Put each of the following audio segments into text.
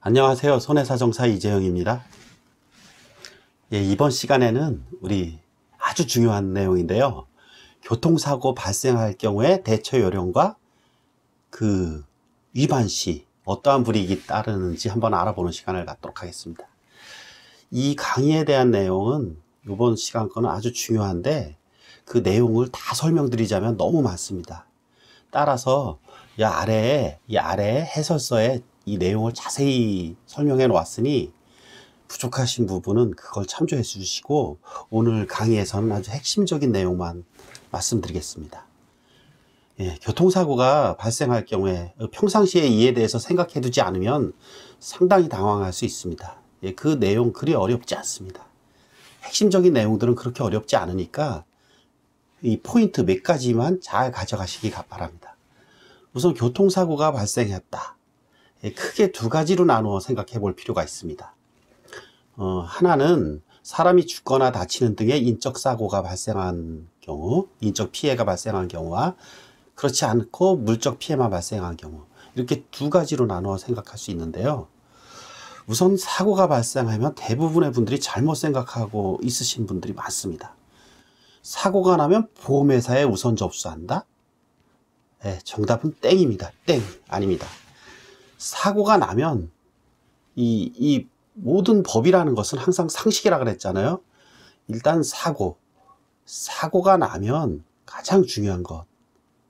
안녕하세요. 손해사정사 이재영입니다. 이번 시간에는 우리 아주 중요한 내용인데요. 교통사고 발생할 경우에 대처 요령과 그 위반 시 어떠한 불이익이 따르는지 한번 알아보는 시간을 갖도록 하겠습니다. 이 강의에 대한 내용은 이번 시간 거는 아주 중요한데 그 내용을 다 설명드리자면 너무 많습니다. 따라서 이 아래에 해설서에 이 내용을 자세히 설명해 놓았으니 부족하신 부분은 그걸 참조해 주시고 오늘 강의에서는 아주 핵심적인 내용만 말씀드리겠습니다. 교통사고가 발생할 경우에 평상시에 이에 대해서 생각해 두지 않으면 상당히 당황할 수 있습니다. 그 내용 그리 어렵지 않습니다. 핵심적인 내용들은 그렇게 어렵지 않으니까 이 포인트 몇 가지만 잘 가져가시기 바랍니다. 우선 교통사고가 발생했다. 크게 두 가지로 나누어 생각해 볼 필요가 있습니다. 하나는 사람이 죽거나 다치는 등의 인적 사고가 발생한 경우, 인적 피해가 발생한 경우와 그렇지 않고 물적 피해만 발생한 경우, 이렇게 두 가지로 나누어 생각할 수 있는데요. 우선 사고가 발생하면 대부분의 분들이 잘못 생각하고 있으신 분들이 많습니다. 사고가 나면 보험회사에 우선 접수한다? 정답은 땡입니다. 땡 아닙니다. 사고가 나면 이 모든 법이라는 것은 항상 상식이라 그랬잖아요. 일단 사고가 나면 가장 중요한 것,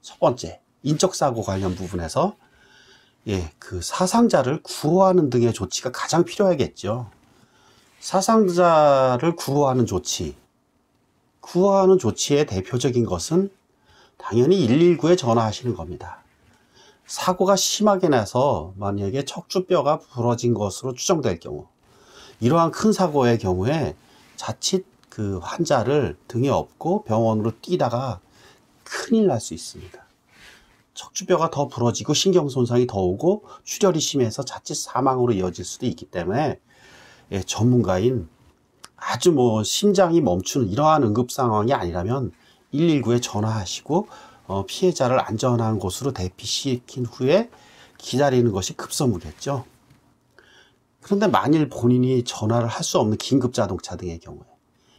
첫 번째 인적사고 관련 부분에서 그 사상자를 구호하는 등의 조치가 가장 필요하겠죠. 사상자를 구호하는 조치의 대표적인 것은 당연히 119에 전화하시는 겁니다. 사고가 심하게 나서 만약에 척추뼈가 부러진 것으로 추정될 경우, 이러한 큰 사고의 경우에 자칫 그 환자를 등에 업고 병원으로 뛰다가 큰일 날 수 있습니다. 척추뼈가 더 부러지고 신경손상이 더 오고 출혈이 심해서 자칫 사망으로 이어질 수도 있기 때문에 전문가인 아주 심장이 멈추는 이러한 응급 상황이 아니라면 119에 전화하시고 피해자를 안전한 곳으로 대피시킨 후에 기다리는 것이 급선무겠죠. 그런데 만일 본인이 전화를 할 수 없는 긴급자동차 등의 경우에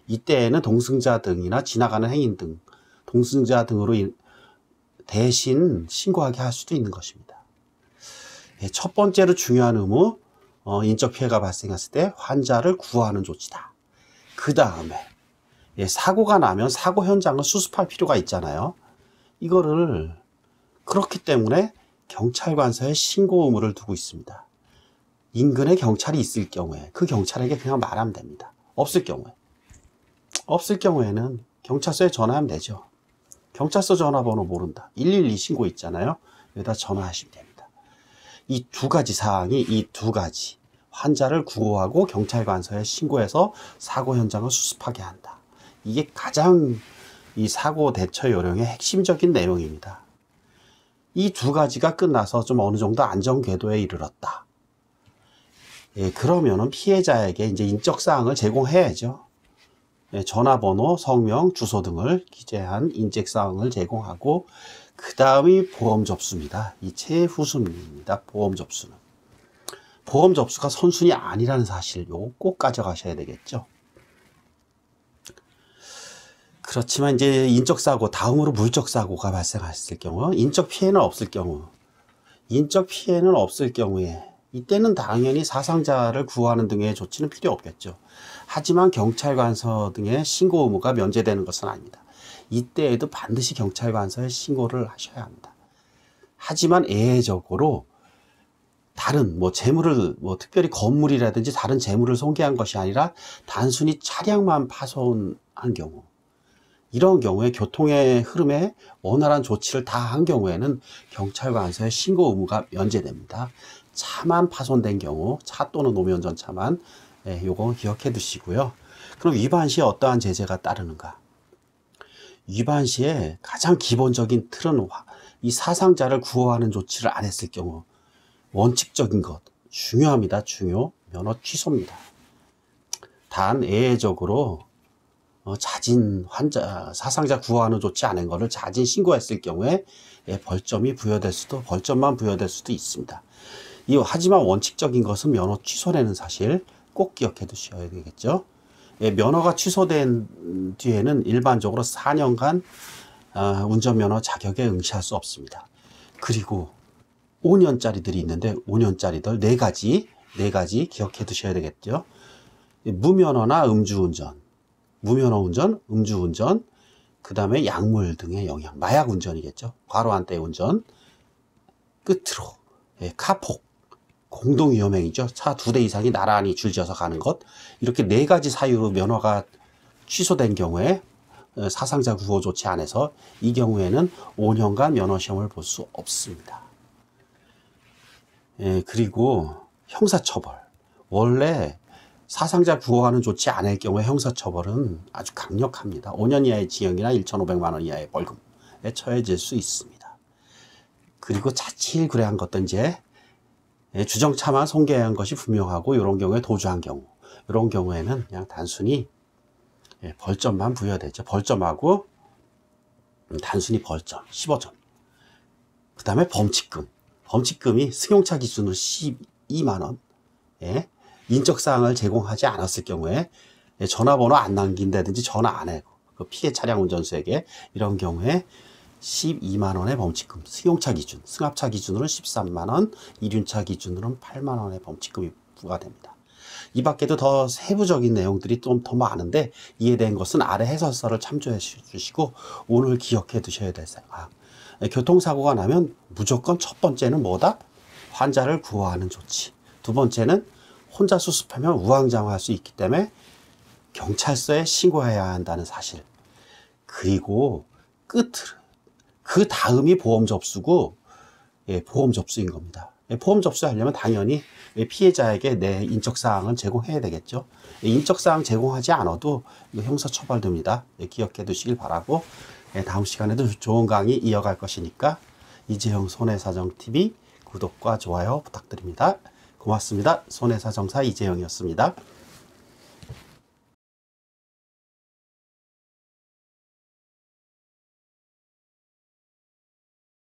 이때에는 동승자 등이나 지나가는 행인 등 동승자 등으로 대신 신고하게 할 수도 있는 것입니다. 첫 번째로 중요한 의무, 인적 피해가 발생했을 때 환자를 구호하는 조치다. 그 다음에 사고가 나면 사고 현장을 수습할 필요가 있잖아요. 이거를 그렇기 때문에 경찰관서에 신고 의무를 두고 있습니다. 인근에 경찰이 있을 경우에 그 경찰에게 그냥 말하면 됩니다. 없을 경우에는 경찰서에 전화하면 되죠. 경찰서 전화번호 모른다. 112 신고 있잖아요. 여기다 전화하시면 됩니다. 이 두 가지 사항이 환자를 구호하고 경찰관서에 신고해서 사고 현장을 수습하게 한다. 이게 가장 이 사고 대처 요령의 핵심적인 내용입니다. 이 두 가지가 끝나서 좀 어느 정도 안전 궤도에 이르렀다. 그러면은 피해자에게 이제 인적 사항을 제공해야죠. 전화번호, 성명, 주소 등을 기재한 인적 사항을 제공하고 그 다음이 보험 접수입니다. 이 최후순위입니다. 보험 접수는. 보험 접수가 선순위 아니라는 사실 요거 꼭 가져가셔야 되겠죠. 그렇지만 이제 인적사고, 다음으로 물적사고가 발생했을 경우, 인적 피해는 없을 경우에 이때는 당연히 사상자를 구호하는 등의 조치는 필요 없겠죠. 하지만 경찰관서 등의 신고 의무가 면제되는 것은 아닙니다. 이때에도 반드시 경찰관서에 신고를 하셔야 합니다. 하지만 예외적으로 다른 재물을 특별히 건물이라든지 다른 재물을 손괴한 것이 아니라 단순히 차량만 파손한 경우, 이런 경우에 교통의 흐름에 원활한 조치를 다 한 경우에는 경찰관서에 신고 의무가 면제됩니다. 차만 파손된 경우, 차 또는 노면전 차만, 요거 기억해 두시고요. 그럼 위반 시에 어떠한 제재가 따르는가? 위반 시에 가장 기본적인 틀은 이 사상자를 구호하는 조치를 안 했을 경우, 원칙적인 것, 중요합니다. 면허 취소입니다. 단 예외적으로 자진 사상자 구호하는 조치 안 한 거를 자진 신고했을 경우에 벌점만 부여될 수도 있습니다. 하지만 원칙적인 것은 면허 취소되는 사실 꼭 기억해 두셔야 되겠죠. 예, 면허가 취소된 뒤에는 일반적으로 4년간 운전면허 자격에 응시할 수 없습니다. 그리고 5년짜리들이 있는데 5년짜리들 네 가지 기억해 두셔야 되겠죠. 무면허나 음주운전, 무면허 운전, 음주운전, 그 다음에 약물 등의 영향, 마약 운전이겠죠. 과로한대 운전, 끝으로 카폭, 공동위험행위죠. 차 2대 이상이 나란히 줄지어서 가는 것. 이렇게 네 가지 사유로 면허가 취소된 경우에 사상자 구호 조치 안에서 이 경우에는 5년간 면허시험을 볼 수 없습니다. 그리고 형사처벌. 원래 사상자 구호하는 조치 않을 경우에 형사처벌은 아주 강력합니다. 5년 이하의 징역이나 1,500만 원 이하의 벌금에 처해질 수 있습니다. 그리고 자칫 그래한 것도 이제 주정차만 손괴한 것이 분명하고 이런 경우에 도주한 경우, 이런 경우에는 그냥 단순히 벌점만 부여되죠. 벌점하고 단순히 벌점 15점. 그 다음에 범칙금. 범칙금이 승용차 기준으로 12만 원. 인적사항을 제공하지 않았을 경우에 전화번호 안 남긴다든지 전화 안 해. 그 피해 차량 운전수에게 이런 경우에 12만 원의 범칙금, 승용차 기준, 승합차 기준으로는 13만 원, 이륜차 기준으로는 8만 원의 범칙금이 부과됩니다. 이 밖에도 더 세부적인 내용들이 좀 더 많은데 이에 대한 것은 아래 해설서를 참조해 주시고 오늘 기억해 두셔야 될 사항. 교통사고가 나면 무조건 첫 번째는 뭐다? 환자를 구호하는 조치. 두 번째는 혼자 수습하면 우왕좌왕할 수 있기 때문에 경찰서에 신고해야 한다는 사실. 그리고 끝으로 그 다음이 보험 접수고, 보험 접수인 겁니다. 보험 접수하려면 당연히 피해자에게 내 인적사항은 제공해야 되겠죠. 인적사항 제공하지 않아도 이거 형사처벌됩니다. 기억해 두시길 바라고, 다음 시간에도 좋은 강의 이어갈 것이니까 이재형 손해사정TV 구독과 좋아요 부탁드립니다. 고맙습니다. 손해사정사 이재형이었습니다.